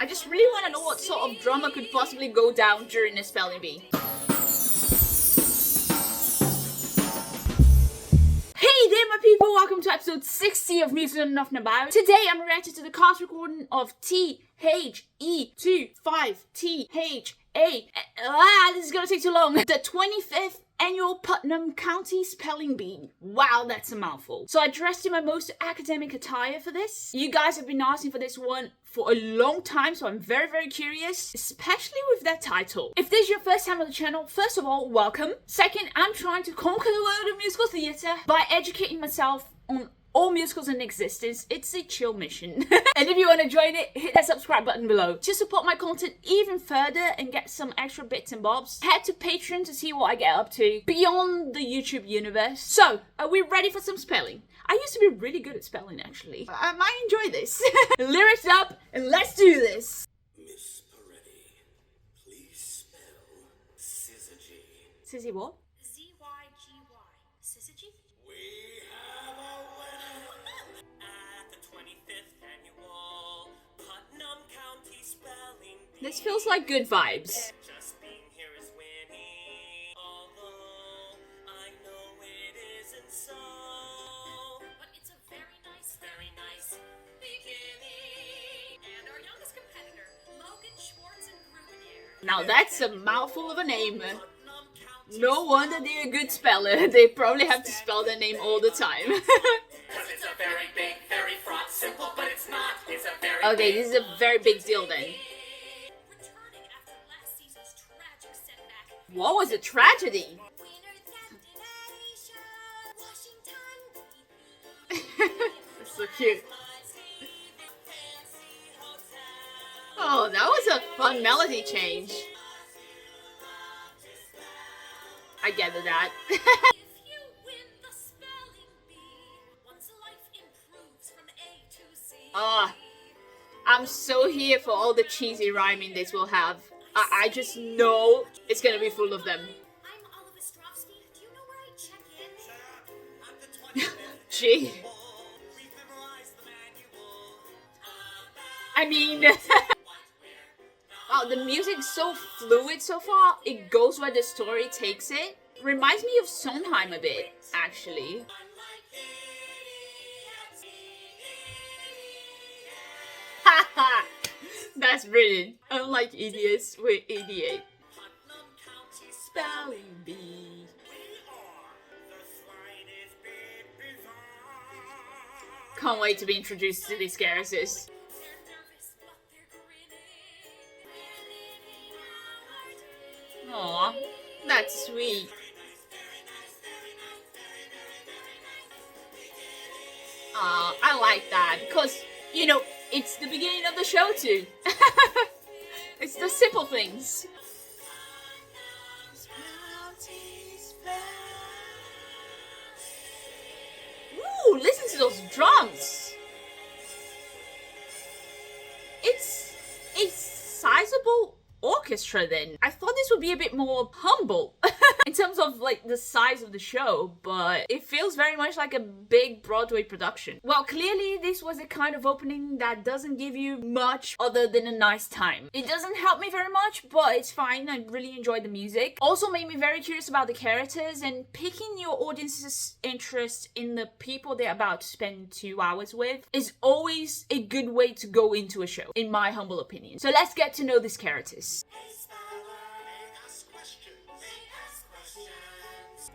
I just really want to know what sort of drama could possibly go down during a spelling bee. Hey there my people, welcome to episode 60 of Music and Nothing About. Today I'm reacting to the cast recording of THE25THA. This is gonna take too long. The 25th annual Putnam County Spelling Bee. Wow, that's a mouthful. So I dressed in my most academic attire for this. You guys have been asking for this one for a long time, so I'm very curious, especially with that title. If this is your first time on the channel, first of all, welcome. Second, I'm trying to conquer the world of musical theatre by educating myself on all musicals in existence. It's a chill mission. And if you want to join it, hit that subscribe button below. To support my content even further and get some extra bits and bobs, head to Patreon to see what I get up to beyond the YouTube universe. So, are we ready for some spelling? I used to be really good at spelling, actually. I might enjoy this. Lyrics up, and let's do this. Miss Peretti, please spell syzygy. Sizzy what? Z-Y-G-Y. Syzygy? We have a winner at the 25th annual Putnam County Spelling Bee. This feels like good vibes. Just being here is winning, although I know it isn't so. But it's a very nice beginning. And our youngest competitor, Logan Schwartz and Grubenier. Now that's a mouthful of a name. Putnam County No wonder they're a good speller. They probably have to spell their name all the time. Cause it's a very big, very fraught, simple, but it's not. It's a very Okay, this is a very big deal then. Returning after last season's tragic setback. What was a tragedy? Winner destination, Washington. That's so cute. Oh, that was a fun melody change. I gathered that. If you win the spelling bee, one's life improves from A to Z. I'm so here for all the cheesy rhyming this will have. I just know it's gonna be full of them. I'm Oliver Strovsky. Do you know where I check in? at the 25th Gee. we've memorized the manual. I mean... Wow, the music's so fluid so far. It goes where the story takes it. Reminds me of Sondheim a bit, actually. Haha! That's brilliant. Unlike idiots, we're idiot. Putnam County Spelling bee. we are the slightest bit bizarre. Can't wait to be introduced to these characters. They're nervous, but they're grinning. Aw, that's sweet. I like that because, you know, it's the beginning of the show too. It's the simple things. Ooh, listen to those drums. It's a sizable orchestra then. I thought this would be a bit more humble in terms of like the size of the show, but it feels very much like a big Broadway production. Well, clearly this was a kind of opening that doesn't give you much other than a nice time. It doesn't help me very much, but it's fine. I really enjoyed the music. Also made me very curious about the characters, and picking your audience's interest in the people they're about to spend 2 hours with is always a good way to go into a show, in my humble opinion. So let's get to know these characters. Ask questions.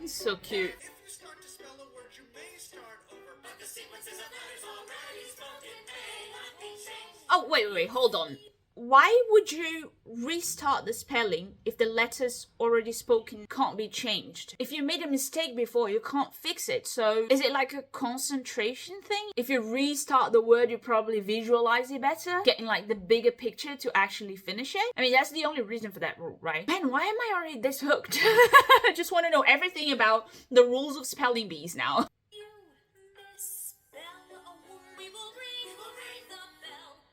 It's so cute. If you start to spell a word, you may start over, but the sequences of letters already spoken may not be changed. Oh, wait, hold on. Why would you restart the spelling if the letters already spoken can't be changed? If you made a mistake before, you can't fix it. So is it like a concentration thing? If you restart the word, you probably visualize it better, getting like the bigger picture to actually finish it. I mean, that's the only reason for that rule, right? Man, why am I already this hooked? I just want to know everything about the rules of spelling bees now. You misspell a word, we will ring the bell,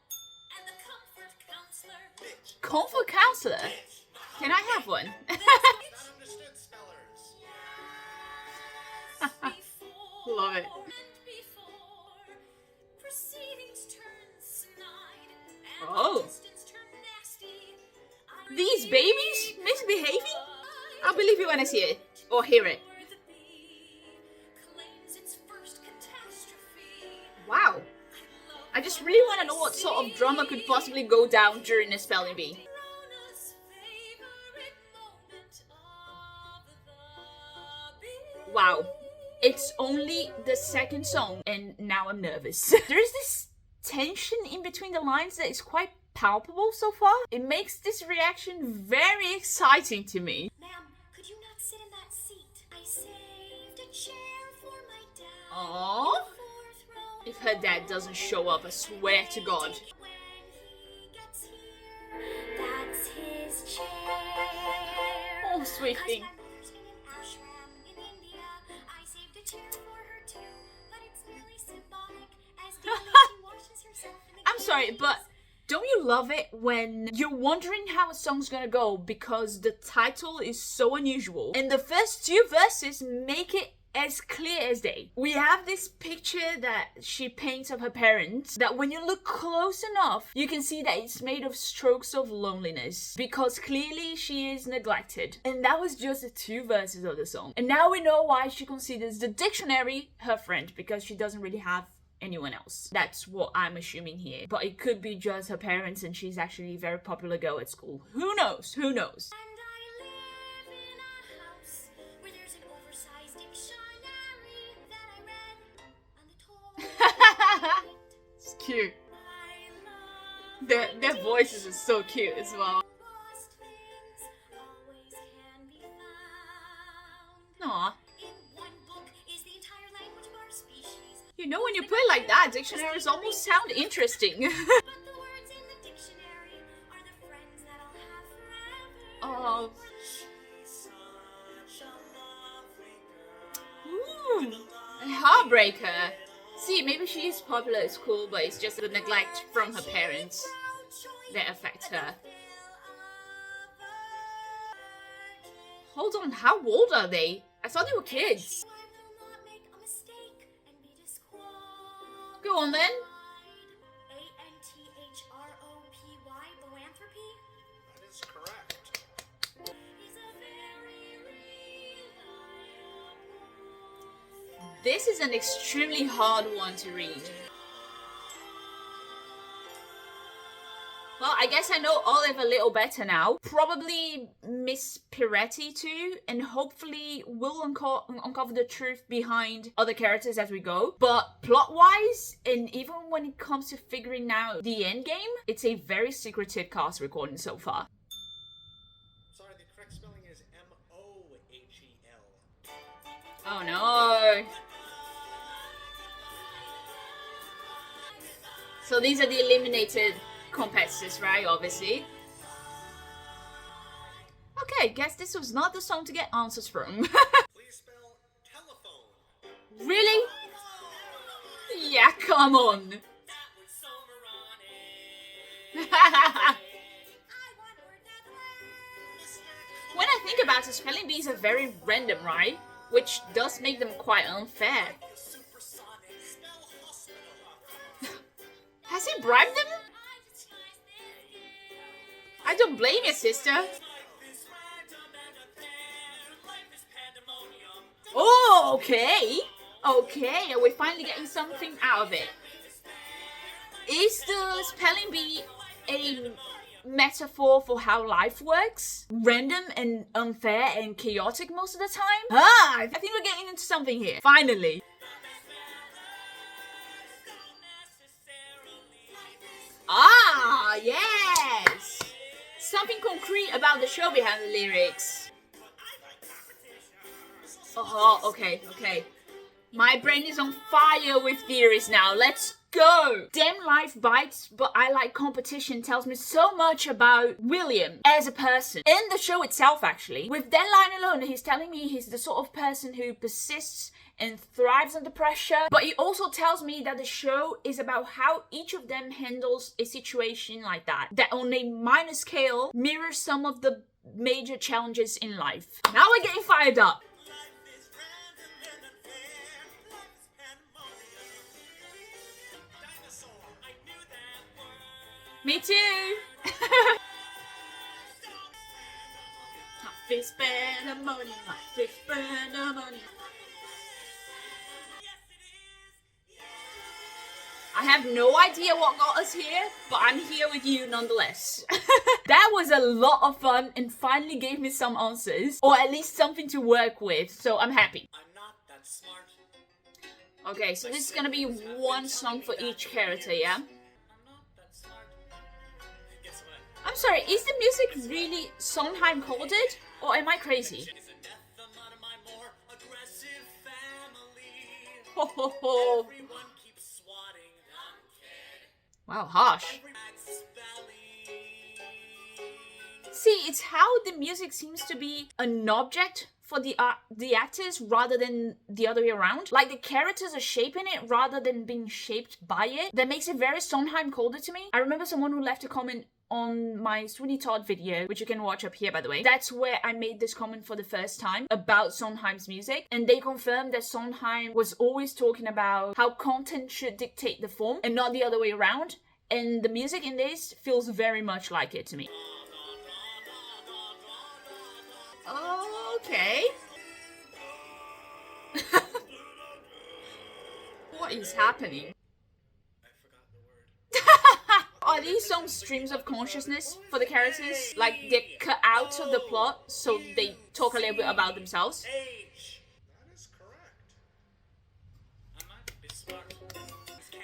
and the comfort counselor. Comfort counselor? Can I have one? Ununderstood spellers. Love it. Proceedings turn snide, and Oh. distance These babies misbehaving? I'll believe you when I see it. Or hear it. The bee claims its first catastrophe. Wow. I just really want to know what sort of drama could possibly go down during a spelling bee. Rona's favorite moment of the bee. Wow. It's only the second song and now I'm nervous. There is this tension in between the lines that is quite palpable so far. It makes this reaction very exciting to me. Ma'am, could you not sit in that seat? I saved a chair for my dad. Aww. Fourth row. If her dad doesn't show up, I swear to God. When he gets here, that's his chair. Oh, sweet thing. My mother's in an ashram in India. I saved a chair for her too, but it's merely symbolic as daily she washes herself in the I'm sorry, but don't you love it when you're wondering how a song's gonna go because the title is so unusual and the first two verses make it as clear as day? We have this picture that she paints of her parents that when you look close enough, you can see that it's made of strokes of loneliness because clearly she is neglected. And that was just the two verses of the song. And now we know why she considers the dictionary her friend, because she doesn't really have anyone else. That's what I'm assuming here. But it could be just her parents and she's actually a very popular girl at school. Who knows? Who knows? And I live in a house where there's an oversized dictionary that I read on the toilet. It's cute. I love Their voices are so cute as well. lost things always can be found. Aw. In one book is the entire language of our species. You know, when you put it like that, dictionaries almost sound interesting. But the words in the dictionary are the friends that I'll have forever. Oh. She's such a lovely girl. Ooh. A heartbreaker. See, maybe she is popular at school, but it's just the neglect from her parents that affect her. Hold on, how old are they? I thought they were kids. I will not make a mistake and be disqualified. Go on then. A-N-T-H-R-O-P-Y, Boanthropy, That is correct. is a very reliable. This is an extremely hard one to read. Well, I guess I know Olive a little better now. Probably Miss Piretti too, and hopefully we'll uncover the truth behind other characters as we go. But plot-wise, and even when it comes to figuring out the end game, it's a very secretive cast recording so far. Sorry, the correct spelling is M-O-H-E-L. Oh no. So these are the eliminated competitors, right? Obviously. Okay, guess this was not the song to get answers from. Please spell telephone. Really? Yeah, come on. That was so moronic. When I think about it, spelling bees are very random, right? Which does make them quite unfair. Supersonic. Spell hospital. Has he bribed them? I don't blame you, sister. Oh, okay. Okay, are we finally getting something out of it? Is the spelling bee a metaphor for how life works? Random and unfair and chaotic most of the time? Ah, I think we're getting into something here. Finally. Ah, yes. Something concrete about the show behind the lyrics. Oh, okay. My brain is on fire with theories now. Let's go! Damn life bites, but I like competition tells me so much about William as a person. In the show itself, actually. With that line alone, he's telling me he's the sort of person who persists and thrives under pressure. But he also tells me that the show is about how each of them handles a situation like that. That on a minor scale mirrors some of the major challenges in life. Now we're getting fired up. Me too. is spend the money, life is spend the money. I have no idea what got us here, but I'm here with you nonetheless. That was a lot of fun and finally gave me some answers, or at least something to work with, so I'm happy. I'm not that smart. Okay, so this is gonna be one song for each character, yeah? I'm not that smart. Guess what? I'm sorry, is the music really Sondheim coded? Or am I crazy? Is a death amount of my more aggressive family. Ho ho ho. Everyone keeps swatting them, kid. Wow, harsh. Max Valley. See, it's how the music seems to be an object for the actors rather than the other way around. Like the characters are shaping it rather than being shaped by it. That makes it very Sondheim coded to me. I remember someone who left a comment on my Sweeney Todd video, which you can watch up here by the way. That's where I made this comment for the first time about Sondheim's music, and they confirmed that Sondheim was always talking about how content should dictate the form and not the other way around, and the music in this feels very much like it to me. Okay. What is happening? I forgot the word. Are these some streams of consciousness for the characters? Like they're cut out of the plot so they talk a little bit about themselves? Age. That is correct. I might be smart.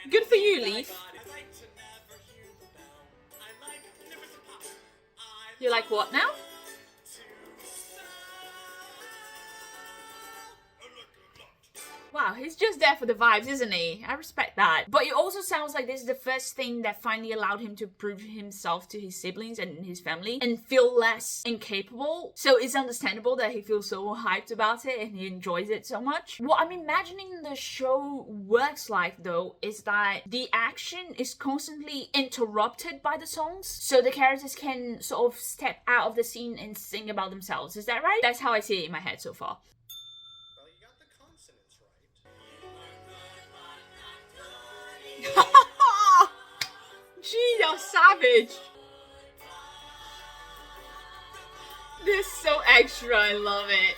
Good for you, Leaf. I like to never hear the bell. I like nippers and pops. I You're like, what now? Wow, he's just there for the vibes, isn't he? I respect that. But it also sounds like this is the first thing that finally allowed him to prove himself to his siblings and his family and feel less incapable. So it's understandable that he feels so hyped about it and he enjoys it so much. What I'm imagining the show works like though is that the action is constantly interrupted by the songs. So the characters can sort of step out of the scene and sing about themselves. Is that right? That's how I see it in my head so far. Well, you got the consonants right. Gee, you're savage. This is so extra, I love it.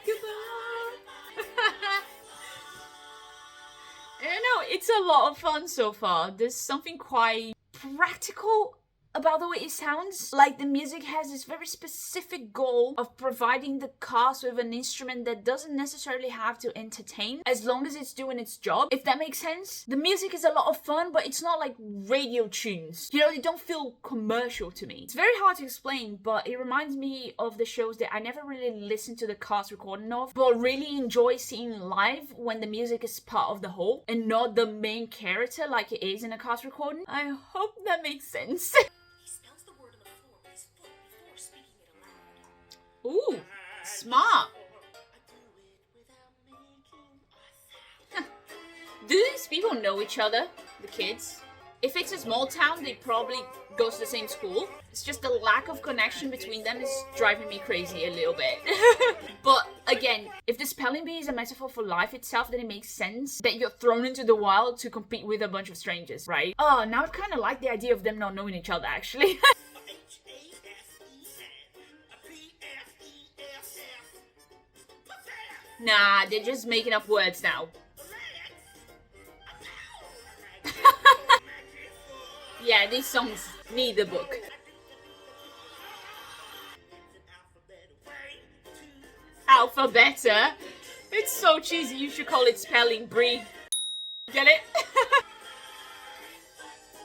Goodbye. I don't know, it's a lot of fun so far. There's something quite practical about the way it sounds. Like the music has this very specific goal of providing the cast with an instrument that doesn't necessarily have to entertain as long as it's doing its job, if that makes sense. The music is a lot of fun, but it's not like radio tunes. You know, they don't feel commercial to me. It's very hard to explain, but it reminds me of the shows that I never really listened to the cast recording of, but really enjoy seeing live when the music is part of the whole and not the main character like it is in a cast recording. I hope that makes sense. Ooh, smart. Do these people know each other, the kids? If it's a small town, they probably go to the same school. It's just the lack of connection between them is driving me crazy a little bit. But again, if the spelling bee is a metaphor for life itself, then it makes sense that you're thrown into the wild to compete with a bunch of strangers, right? Oh, now I kind of like the idea of them not knowing each other, actually. Nah, they're just making up words now. Yeah, these songs need a book. Alphabeta? It's so cheesy, you should call it spelling bee. Get it?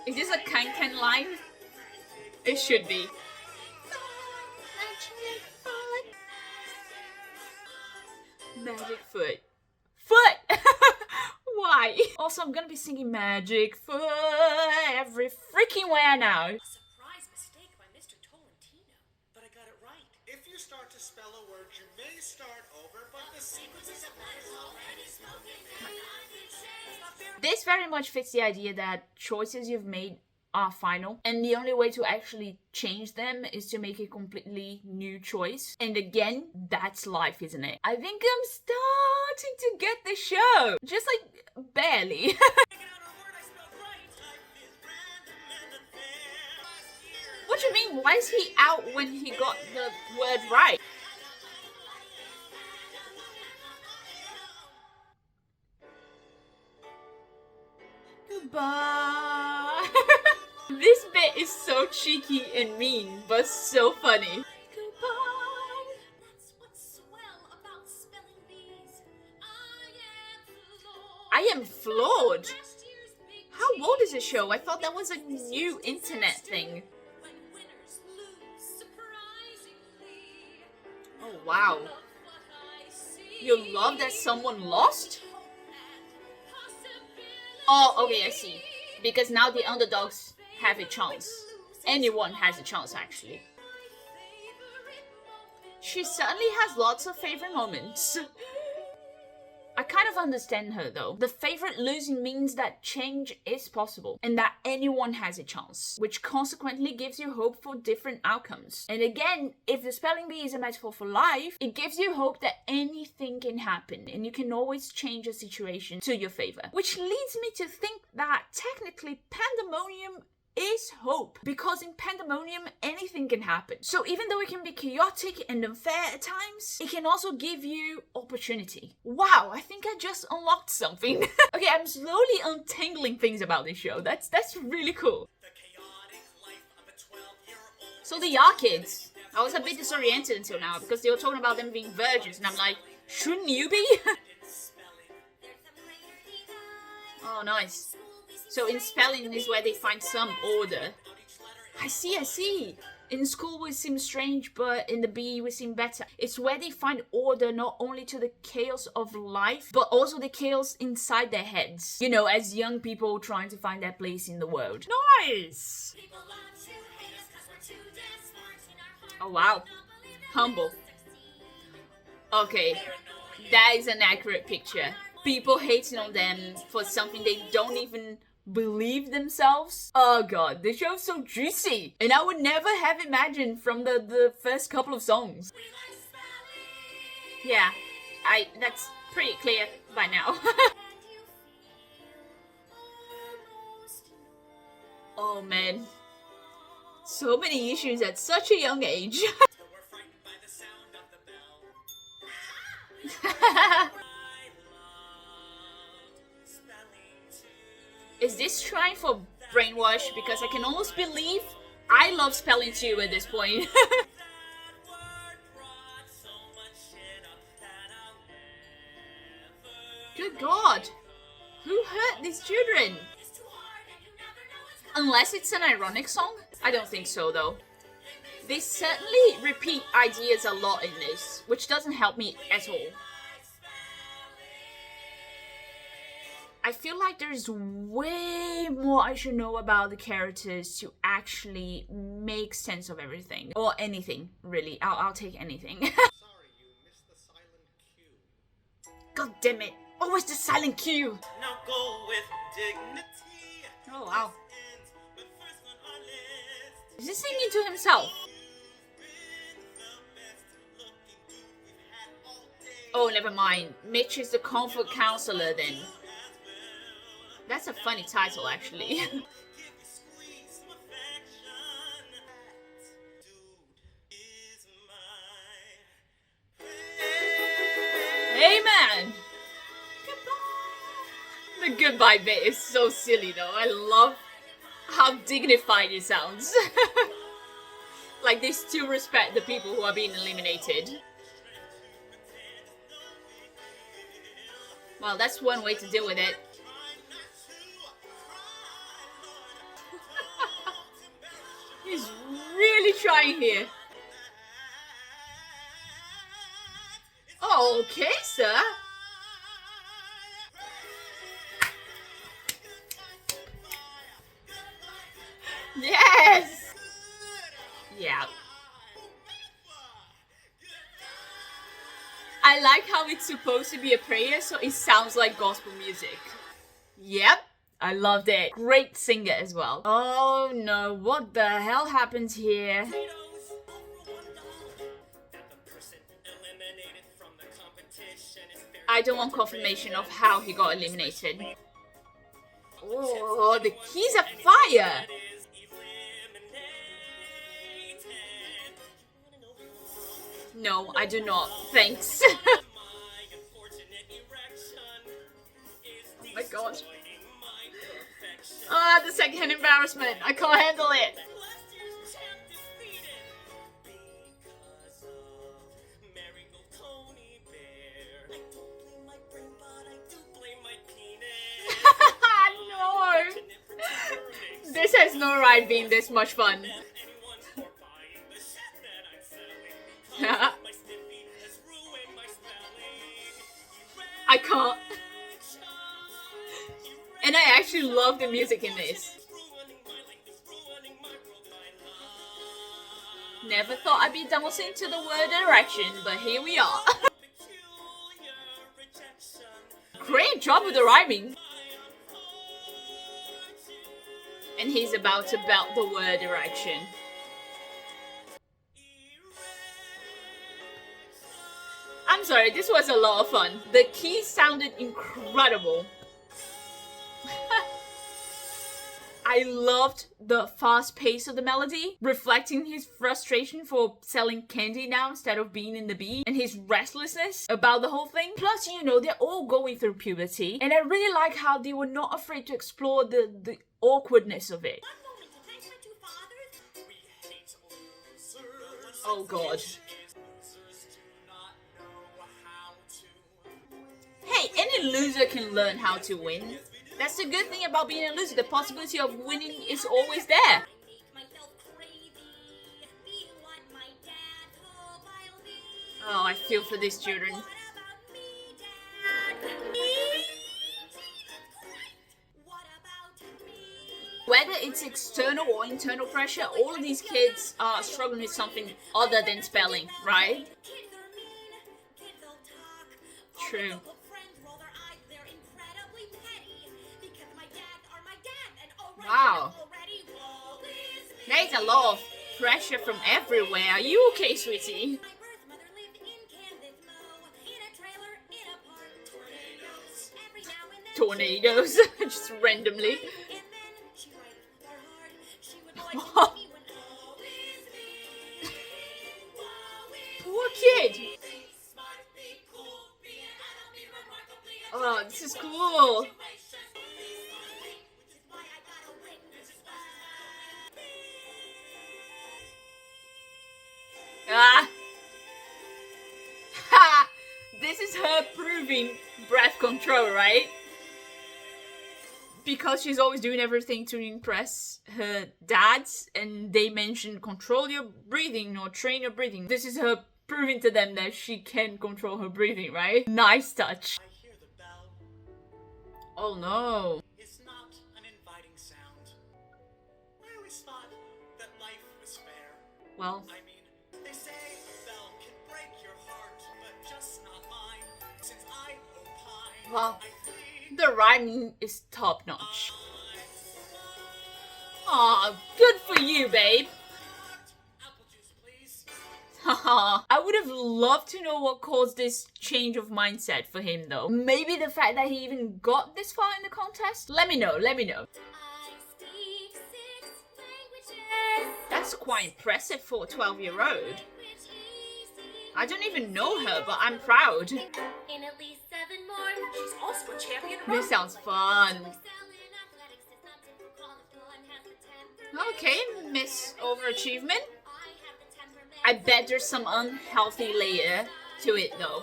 Is this a Kanken line? It should be. Magic foot. Foot! Why? Also, I'm gonna be singing Magic Foot every freaking where now. A surprise mistake by Mr. Tolentino. But I got it right. If you start to spell a word, you may start over, but the sequences of letters already spoken. This very much fits the idea that choices you've made are final, and the only way to actually change them is to make a completely new choice. And again, that's life, isn't it? I think I'm starting to get the show. Just like barely. What do you mean? Why is he out when he got the word right? So cheeky and mean, but so funny. That's what's swell about spelling bees. I am floored. Last year's big How old is this show? I thought that was a new internet thing. when winners lose surprisingly. Oh wow. Love what I see. You love that someone lost? Hope and possibility. Oh, okay, I see. Because now the underdogs have a chance. Anyone has a chance, actually. She certainly has lots of favorite moments. I kind of understand her though. The favorite losing means that change is possible and that anyone has a chance, which consequently gives you hope for different outcomes. And again, if the spelling bee is a metaphor for life, it gives you hope that anything can happen and you can always change a situation to your favor. Which leads me to think that technically pandemonium is hope, because in pandemonium anything can happen. So even though it can be chaotic and unfair at times, it can also give you opportunity. Wow, I think I just unlocked something. Okay, I'm slowly untangling things about this show. That's really cool. The chaotic life of a 12-year-old. So they are kids. I was a bit disoriented until now because they were talking about them being virgins and I'm like, shouldn't you be? In spelling. Oh, nice. So in spelling is where they find some order. I see. In school we seem strange, but in the BE we seem better. It's where they find order not only to the chaos of life, but also the chaos inside their heads. You know, as young people trying to find their place in the world. Nice! People want to hate us 'cause we're too damn smart in our heart. Oh wow. Don't believe that Humble. we'll succeed. Okay, that is an accurate picture. People hating on them for something they don't even believe themselves. Oh god, the show's so juicy. And I would never have imagined from the first couple of songs. We like spelling. Yeah, that's pretty clear by now. And you feel almost Oh man. So many issues at such a young age. Till we're frightened by the sound of the bell. I loved spelling too. Is this trying for brainwash? Because I can almost believe I love spelling too at this point. That word brought so much shit up that I'll never. Good god. Who hurt these children? It's too hard and you never know what's coming. Unless it's an ironic song? I don't think so though. They certainly repeat ideas a lot in this, which doesn't help me at all. I feel like there's way more I should know about the characters to actually make sense of everything. Or anything, really. I'll take anything. Sorry, you missed the silent cue. God damn it. Always the silent Q. Now go with dignity. Oh wow. Ends, but first on our list. Is he singing to himself? You've been the best looking dude we've had all day. Oh, never mind. Mitch is the comfort counselor then. That's a funny title actually. Give you squeeze some affection. That dude is my Amen. The goodbye bit is so silly though. I love how dignified it sounds. Like they still respect the people who are being eliminated. Well, that's one way to deal with it. He's really trying here. Oh, okay, sir. Yes. Yeah. I like how it's supposed to be a prayer, so it sounds like gospel music. Yep. I loved it. Great singer as well. Oh no, what the hell happens here? I don't want confirmation of how he got eliminated. Oh, the keys are fire! No, I do not. Thanks. Oh my god. Ah, the secondhand embarrassment. I can't handle it. This has no right being this much fun. Anyone's more buying the shit that I'm selling. My stiffy has ruined my spelling. I can't. And I actually love the music in this. Ruining my life is ruining my world, my love. Never thought I'd be dancing to the word erection, but here we are. Peculiar rejection. Great job with the rhyming. And he's about to belt the word erection. I'm sorry, this was a lot of fun. The keys sounded incredible. I loved the fast pace of the melody, reflecting his frustration for selling candy now instead of being in the bee, and his restlessness about the whole thing. Plus, you know, they're all going through puberty, and I really like how they were not afraid to explore the awkwardness of it. One moment to thank my two fathers. We hate losers. Oh god. Losers do not know how to. Hey, any loser can learn how to win. That's the good thing about being a loser. The possibility of winning is always there. I make myself crazy. Be what my dad hope I'll be. Oh, I feel for these children. What about me, Dad? Me? What about me? Whether it's external or internal pressure, all of these kids are struggling with something other than spelling, right? Kids are mean. Kids will talk. True. All my local friends roll their eyes. They're incredibly petty. Because my dads are my dad. And already, Wow. already, woe is me. There's a lot of pressure from everywhere. Are you okay, sweetie? My birth mother lived in Kansas, Mo. In a trailer, in a park. Tornadoes. Every now and then. Tornadoes, just randomly. And then she writes with her heart. She would like to meet me when woe is me. Woe is Poor kid. me. Smart, be cool, be an adult, be remarkably Oh, this is cool. Which is why I gotta win. This is why. Ah. Ha! This is her proving breath control, right? Because she's always doing everything to impress her dads, and they mention control your breathing or train your breathing. This is her proving to them that she can control her breathing, right? Nice touch. I hear the bell. Oh no. It's not an inviting sound. I always thought that life was fair. Well, I mean, they say a bell can break your heart, but just not mine. Since I opine, Wow. I plead. the rhyming is top notch. Aw, good for you, babe. Apple juice, please. Haha. I would have loved to know what caused this change of mindset for him though. Maybe the fact that he even got this far in the contest? Let me know, let me know. I speak 6 languages. That's quite impressive for a 12-year-old. I don't even know her, but I'm proud. In at least 7 more. She's also a champion. This sounds fun. Okay, Miss Overachievement. I bet there's some unhealthy layer to it though.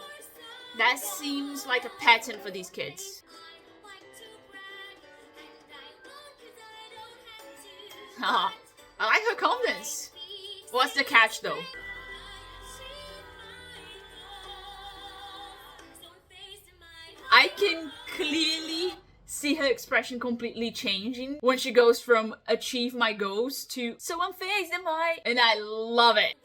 That seems like a pattern for these kids. Haha. I like her confidence. What's the catch though? I can clearly see her expression completely changing when she goes from achieve my goals to so unfazed am I, and I love it.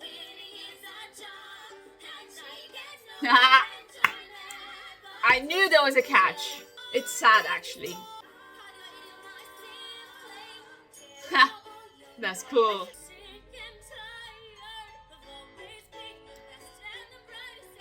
I knew there was a catch. It's sad actually. Ha, that's cool.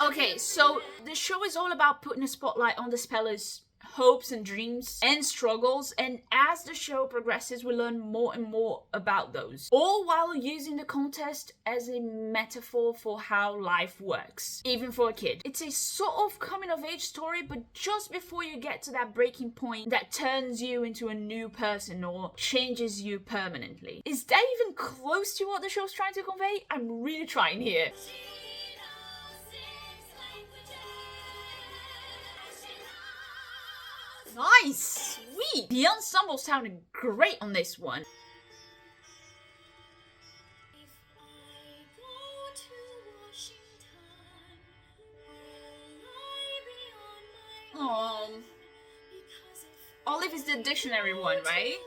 Okay, so the show is all about putting a spotlight on the speller's hopes and dreams and struggles, and as the show progresses we learn more and more about those, all while using the contest as a metaphor for how life works, even for a kid. It's a sort of coming of age story, but just before you get to that breaking point that turns you into a new person or changes you permanently. Is that even close to what the show's trying to convey? I'm really trying here. Nice! Sweet! The ensemble sounded great on this one. is the dictionary one, right?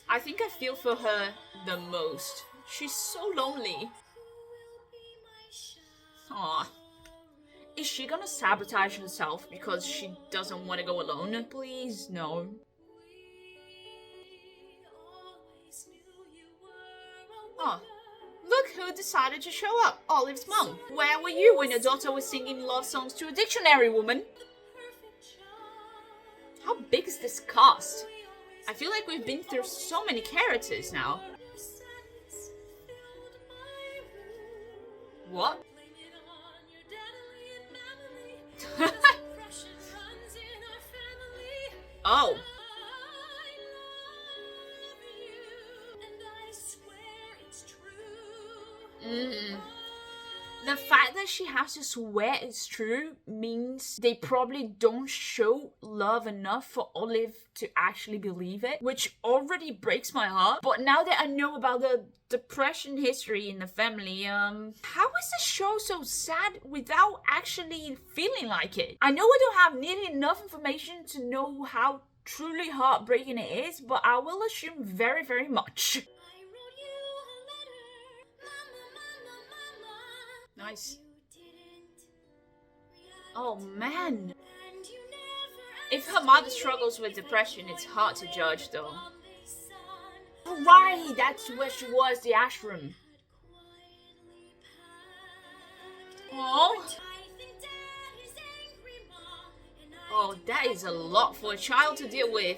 I think I feel for her the most. She's so lonely. Aw. Is she gonna sabotage herself because she doesn't want to go alone? Please, no. Oh, look who decided to show up. Olive's mom. Where were you when your daughter was singing love songs to a dictionary woman? How big is this cast? I feel like we've been through so many characters now. What? Oh. The fact that she has to swear it's true means they probably don't show love enough for Olive to actually believe it, which already breaks my heart. But now that I know about the depression history in the family, how is the show so sad without actually feeling like it? I know I don't have nearly enough information to know how truly heartbreaking it is, but I will assume very, very much. Nice. Oh man. If her mother struggles with depression, it's hard to judge though. Oh, right, that's where she was, the ashram. Oh. Oh, that is a lot for a child to deal with.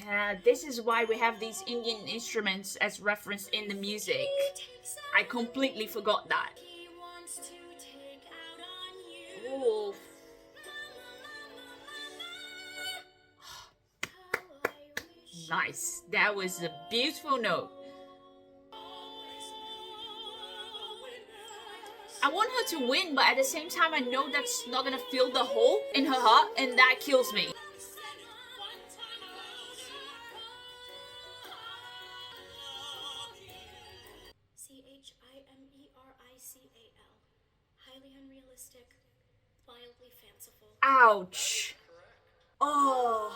Yeah, this is why we have these Indian instruments as referenced in the music. I completely forgot that. Oh. Nice. That was a beautiful note. I want her to win, but at the same time I know that's not gonna fill the hole in her heart, and that kills me. Highly unrealistic, wildly fanciful. Ouch. Oh.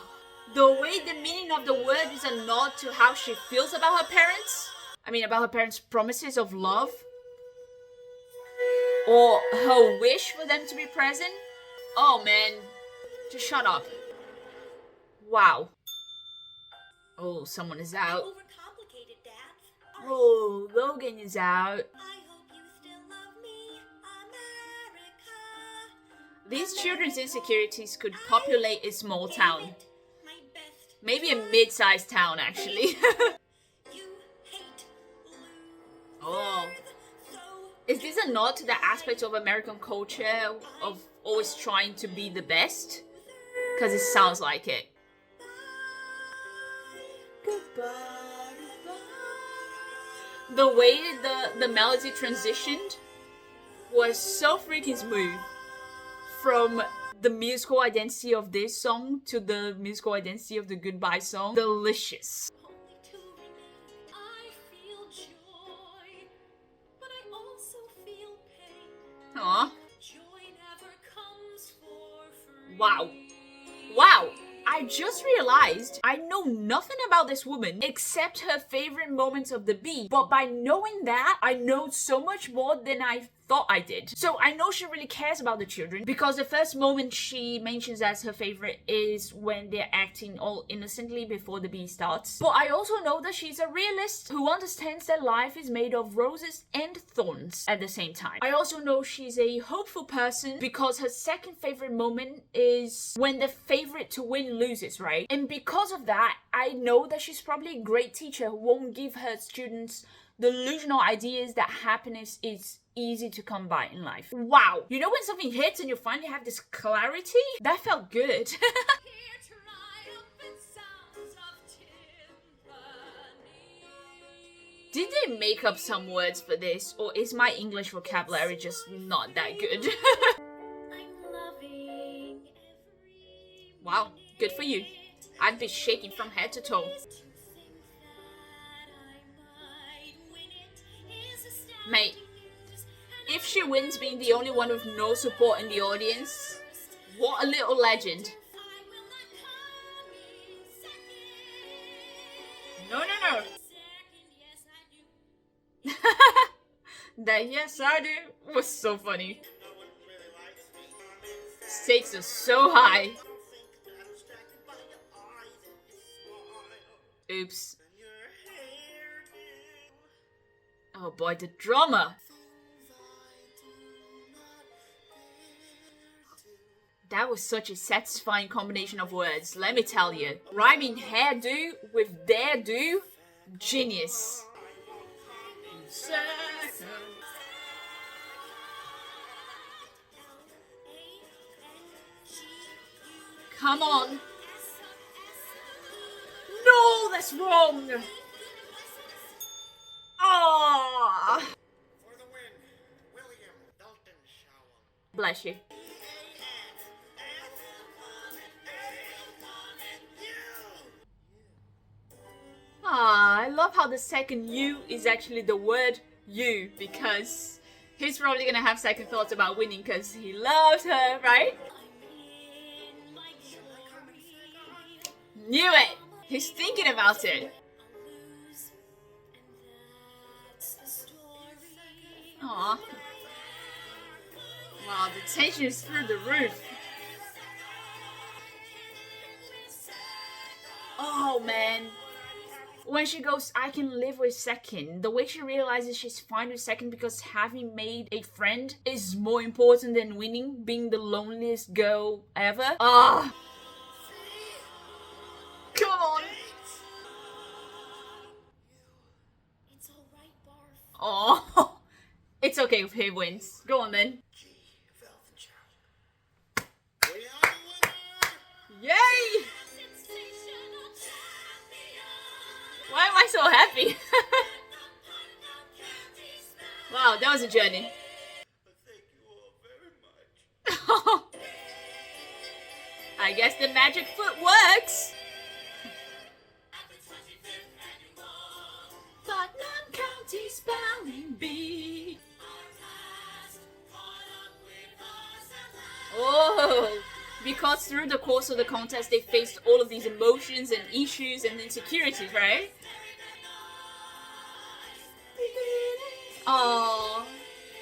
The way the meaning of the word is a nod to how she feels about her parents. I mean, about her parents' promises of love. Or her wish for them to be present. Oh man. Just shut up. Wow. Oh, someone is out. Overcomplicated, Dad. Oh, Logan is out. I hope you still love me, America. These children's insecurities could populate a small town. My best. Maybe a mid-sized town, actually. You hate Oh. Is this a nod to the aspect of American culture of always trying to be the best? Because it sounds like it. Goodbye, goodbye. The way the melody transitioned was so freaking smooth. From the musical identity of this song to the musical identity of the goodbye song. Delicious. Only to remain. I feel joy, but I also feel pain. Aw. Joy never comes for free. Wow. Wow. I just realized I know nothing about this woman except her favorite moments of the bee. But by knowing that, I know so much more than I thought I did. So I know she really cares about the children because the first moment she mentions as her favorite is when they're acting all innocently before the bee starts. But I also know that she's a realist who understands that life is made of roses and thorns at the same time. I also know she's a hopeful person because her second favorite moment is when the favorite to win loses, right? And because of that, I know that she's probably a great teacher who won't give her students delusional ideas that happiness is easy to come by in life. Wow. You know when something hits and you finally have this clarity? That felt good. Hear triumphant sounds of timpani. Did they make up some words for this, or is my English vocabulary just not that good? I'm loving every Wow, good for you. I'd be shaking from head to toe. to think that I might win it is astounding Mate, news. if she wins being the only one with no support in the audience, what a little legend. I will not That yes I do was so funny. No one really likes me. Stakes are so high. I don't think that I'm distracted by your eyes and your smile Oops. and your hairdo. Oh boy, the drama. Things I do not dare to. That was such a satisfying combination of words, let me tell you. Rhyming hairdo with dare do, genius. Come on. No, that's wrong. Ah, For the win, William Dalton Showell. bless you. Ah, I love how the second you is actually the word you, because he's probably gonna have second thoughts about winning because he loves her, right? Knew it! He's thinking about it. Aw. Wow, the tension is through the roof. Oh man. When she goes, I can live with second, the way she realizes she's fine with second because having made a friend is more important than winning, being the loneliest girl ever. Ah! Come on! It's alright, Barf. Oh, it's okay if he wins. Go on then. G. Velvenchild. We are the winner! Yay! Sensational champion. Why am I so happy? Wow, that was a journey. Thank you all very much. I guess the magic foot works. Putnam County Spelling Bee. Oh, because through the course of the contest they faced all of these emotions and issues and insecurities, right? Oh,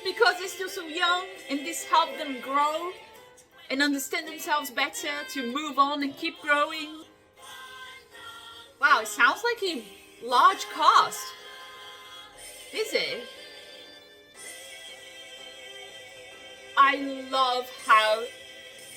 because they're still so young and this helped them grow and understand themselves better to move on and keep growing. Wow, it sounds like a large cast. Is it? I love how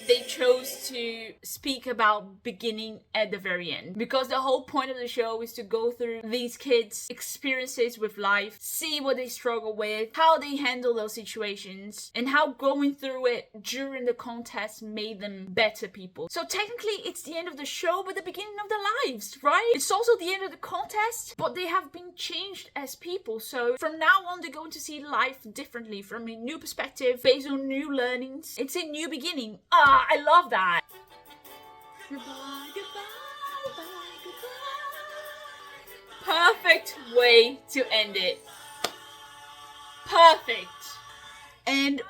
they chose to speak about beginning at the very end, because the whole point of the show is to go through these kids' experiences with life, see what they struggle with, how they handle those situations, and how going through it during the contest made them better people. So technically it's the end of the show but the beginning of their lives, right? It's also the end of the contest, but they have been changed as people. So from now on they're going to see life differently, from a new perspective, based on new learnings. It's a new beginning. I love that. Goodbye, goodbye, goodbye, goodbye. Perfect way to end it. Perfect. And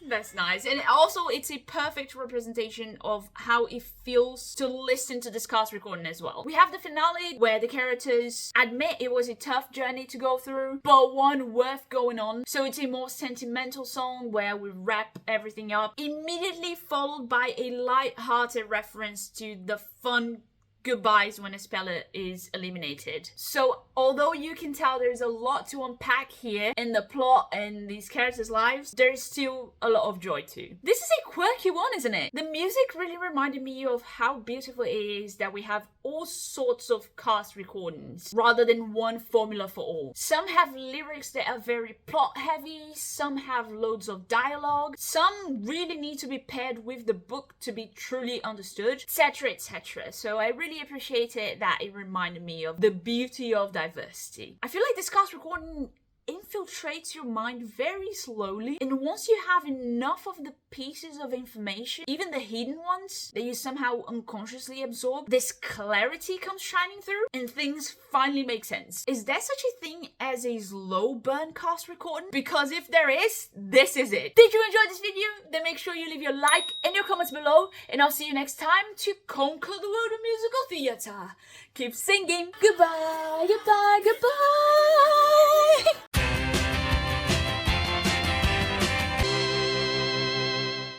that's nice. And also it's a perfect representation of how it feels to listen to this cast recording as well. We have the finale where the characters admit it was a tough journey to go through, but one worth going on. So it's a more sentimental song where we wrap everything up, immediately followed by a light-hearted reference to the fun goodbyes when a speller is eliminated. So although you can tell there's a lot to unpack here in the plot and these characters' lives, there's still a lot of joy too. This is a quirky one, isn't it? The music really reminded me of how beautiful it is that we have all sorts of cast recordings rather than one formula for all. Some have lyrics that are very plot heavy, some have loads of dialogue, some really need to be paired with the book to be truly understood, etc, etc. So I really appreciated that it reminded me of the beauty of diversity. I feel like this cast recording infiltrates your mind very slowly, and once you have enough of the pieces of information, even the hidden ones that you somehow unconsciously absorb, this clarity comes shining through and things finally make sense. Is there such a thing as a slow burn cast recording? Because if there is, this is it. Did you enjoy this video? Then make sure you leave your like and your comments below, and I'll see you next time to conquer the world of musical theatre. Keep singing. Goodbye, goodbye, goodbye.